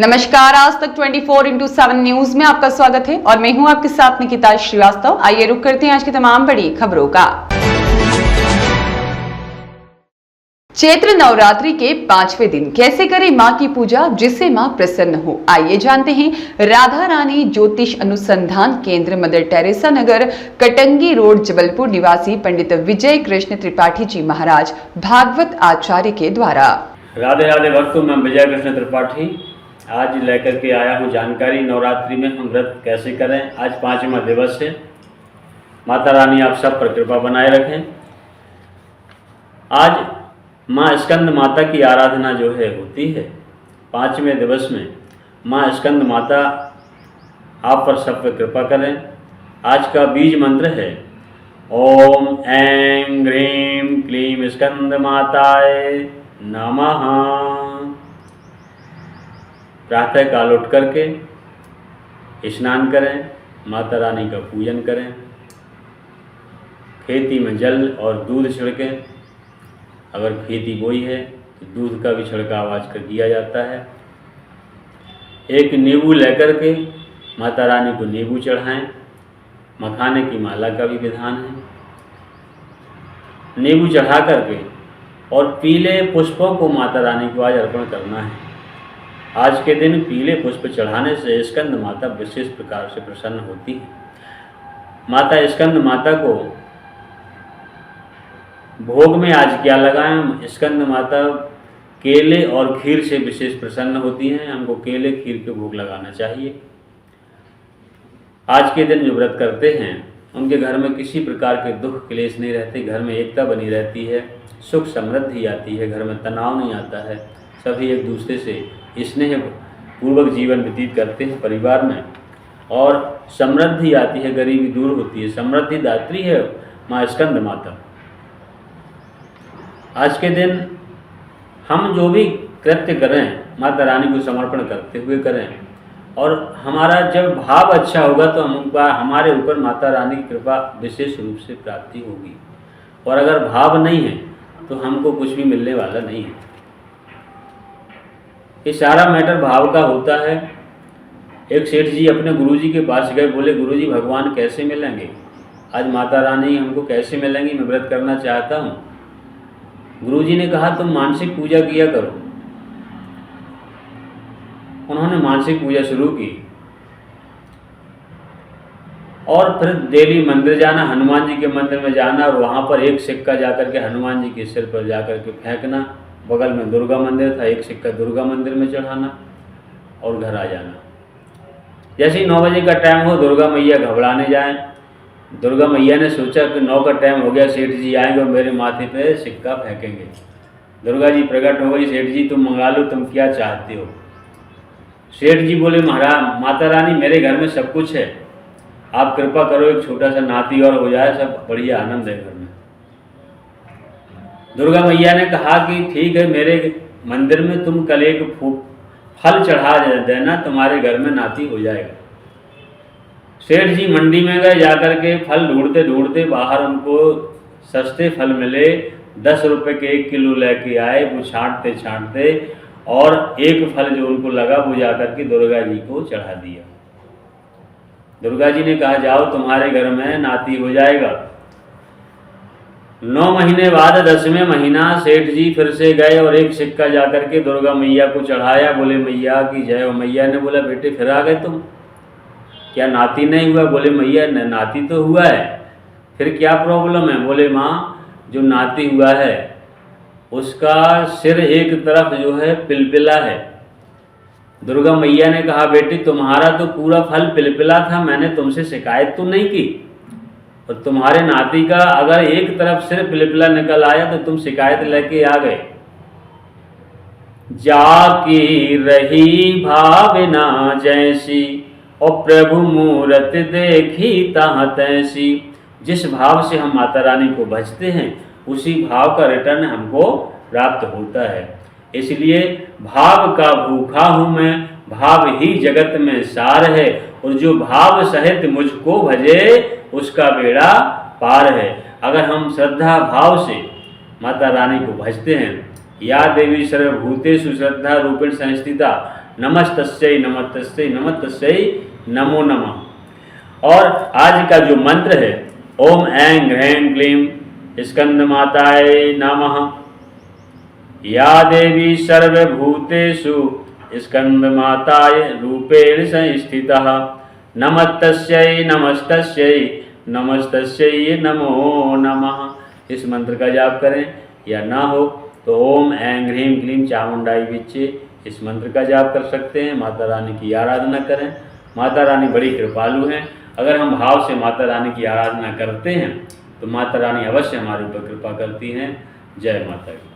नमस्कार, आज तक 24/7 न्यूज में आपका स्वागत है और मैं हूं आपके साथ निकिता श्रीवास्तव। आइए रुक करते हैं आज की तमाम बड़ी खबरों का। चैत्र नवरात्रि के 5वें दिन कैसे करें मां की पूजा जिससे मां प्रसन्न हो, आइए जानते हैं। राधा रानी ज्योतिष अनुसंधान केंद्र, मदर टेरेसा नगर, कटंगी रोड, जबलपुर निवासी पंडित विजय कृष्ण त्रिपाठी जी महाराज भागवत आचार्य के द्वारा। राधे राधे भक्तों, मैं विजय कृष्ण त्रिपाठी आज लेकर के आया हूँ जानकारी। नवरात्रि में हम व्रत कैसे करें। आज 5वां दिवस है। माता रानी आप सब पर कृपा बनाए रखें। आज माँ स्कंद माता की आराधना जो है होती है 5वें दिवस में। माँ स्कंद माता आप पर सब पर कृपा करें। आज का बीज मंत्र है ओम ऐं ह्रीं क्लीं स्कंद माताय नमः। प्रातः काल उठ करके स्नान करें, माता रानी का पूजन करें, खेती में जल और दूध छिड़कें। अगर खेती बोई है तो दूध का भी छिड़काव आजकल किया जाता है। एक नींबू लेकर के माता रानी को नींबू चढ़ाएं। मखाने की माला का भी विधान है। नींबू चढ़ा करके और पीले पुष्पों को माता रानी को आज अर्पण करना है। आज के दिन पीले पुष्प चढ़ाने से स्कंद माता विशेष प्रकार से प्रसन्न होती है। माता स्कंद माता को भोग में आज क्या लगाएं। स्कंद माता केले और खीर से विशेष प्रसन्न होती हैं। हमको केले खीर के भोग लगाना चाहिए। आज के दिन जो व्रत करते हैं उनके घर में किसी प्रकार के दुख क्लेश नहीं रहते। घर में एकता बनी रहती है, सुख समृद्धि आती है, घर में तनाव नहीं आता है। सभी एक दूसरे से स्नेह पूर्वक जीवन व्यतीत करते हैं परिवार में, और समृद्धि आती है, गरीबी दूर होती है। समृद्धि दात्री है माँ स्कंद माता। आज के दिन हम जो भी कृत्य करें माता रानी को समर्पण करते हुए करें, और हमारा जब भाव अच्छा होगा तो हमारे ऊपर माता रानी की कृपा विशेष रूप से प्राप्ति होगी। और अगर भाव नहीं है तो हमको कुछ भी मिलने वाला नहीं है। ये सारा मैटर भाव का होता है। एक सेठ जी अपने गुरुजी के पास गए, बोले गुरुजी भगवान कैसे मिलेंगे, आज माता रानी हमको कैसे मिलेंगी, मैं व्रत करना चाहता हूँ। गुरुजी ने कहा तुम मानसिक पूजा किया करो। उन्होंने मानसिक पूजा शुरू की और फिर डेली मंदिर जाना, हनुमान जी के मंदिर में जाना और वहाँ पर एक सिक्का जाकर के हनुमान जी के सिर पर जाकर के फेंकना। बगल में दुर्गा मंदिर था, एक सिक्का दुर्गा मंदिर में चढ़ाना और घर आ जाना। जैसे ही 9 बजे का टाइम हो, दुर्गा मैया घबराने जाएं। दुर्गा मैया ने सोचा कि 9 का टाइम हो गया, सेठ जी आएंगे और मेरे माथे पे सिक्का फेंकेंगे। दुर्गा जी प्रकट हो गई, सेठ जी तुम मंगा लो, तुम क्या चाहते हो। सेठ जी बोले महाराज माता रानी मेरे घर में सब कुछ है, आप कृपा करो एक छोटा सा नाती और हो जाए, सब बढ़िया आनंद है घर में। दुर्गा मैया ने कहा कि ठीक है, मेरे मंदिर में तुम कल एक फल चढ़ा देना, तुम्हारे घर में नाती हो जाएगा। सेठ जी मंडी में गए, जाकर के फल ढूंढते ढूंढते बाहर उनको सस्ते फल मिले। 10 रुपये के 1 किलो लेके आए। वो छांटते छांटते और एक फल जो उनको लगा वो जाकर के दुर्गा जी को चढ़ा दिया। दुर्गा जी ने कहा जाओ तुम्हारे घर में नाती हो जाएगा। 9 महीने बाद 10वें महीना सेठ जी फिर से गए और एक सिक्का जाकर के दुर्गा मैया को चढ़ाया। बोले मैया की जय हो। मैया ने बोला बेटे फिर आ गए तुम, क्या नाती नहीं हुआ। बोले मैया नाती तो हुआ है, फिर क्या प्रॉब्लम है। बोले माँ जो नाती हुआ है उसका सिर एक तरफ जो है पिलपिला है। दुर्गा मैया ने कहा बेटी तुम्हारा तो पूरा फल पिलपिला था, मैंने तुमसे शिकायत तो नहीं की, और तुम्हारे नाती का अगर एक तरफ सिर पिलपिला निकल आया तो तुम शिकायत लेके आ गए। जाकी रही भावना जैसी और प्रभु मूरत देखी तहाँ तैसी। जिस भाव से हम माता रानी को भजते हैं उसी भाव का रिटर्न हमको प्राप्त होता है। इसलिए भाव का भूखा हूँ मैं, भाव ही जगत में सार है, और जो भाव सहित मुझको भजे उसका बेड़ा पार है। अगर हम श्रद्धा भाव से माता रानी को भजते हैं, या देवी सर्वभूतेषु श्रद्धा रूपेण संस्थिता, नमस्तस्यै नमस्तस्यै नमस्तस्यै नमो नमः। और आज का जो मंत्र है, ओम ऐं ह्रीं क्लीं स्कंदमाताय नमः। या देवी सर्वभूतेषु स्कंदमाताय रूपेण संस्थितः, नमस्तस्यै नमस्तस्यै नमस्तस्यै नमो नमः। इस मंत्र का जाप करें, या ना हो तो ओम ऐं ह्रीं क्लीं चामुंडाई विच्चे इस मंत्र का जाप कर सकते हैं। माता रानी की आराधना करें। माता रानी बड़ी कृपालु हैं। अगर हम भाव से माता रानी की आराधना करते हैं तो माता रानी अवश्य हमारे ऊपर कृपा करती हैं। जय माता की।